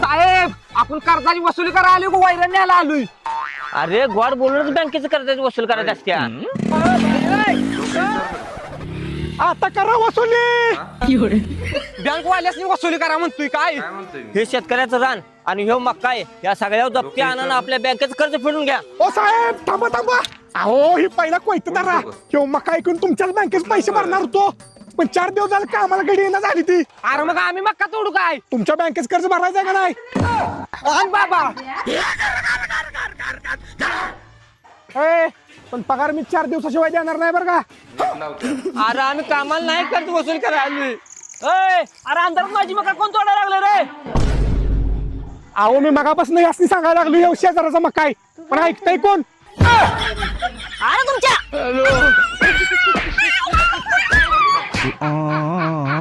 साहेब आपण कर्जाची वसुली करायला आलोय का वैरण न्यायला आलोय? अरे गोड बोलूनच बँकेचं कर्जाची वसूल करायची असत्या. आता करा वसुली. बँक वाल्यासनी वसुली करा म्हणतोय काय? हे शेतकऱ्याचं रान आणि ह्यो मक्का आहे. या सगळ्या जप्ती आणून आपल्या बँकेचं कर्ज फेडून घ्या. ओ साहेब थांबा थांबा. अहो ही पहिला कोयत धरा किंवा मका ऐकून तुमच्याच बँकेत पैसे भरणार होतो, पण 4 दिवस झाले का आम्हाला गडी येणं झाली ती. अरे मग आम्ही मक्का तोडू काय? तुमच्या बँकेत कर्ज भरायचं का नाही? आण बाबा. ए, पण पगार मी 4 दिवसाशिवाय देणार नाही बरं का. अरे आम्ही कामाला नाही कर्ज वसूल करायला आलोय. अय, अरे अंधारात माझी मका कोण तोडायला लागले रे? अहो मी मगापासून यासनी सांगायला लागलो येऊ शेजाराचा मका आहे, पण ऐकताय कोण? अरे तुमच्या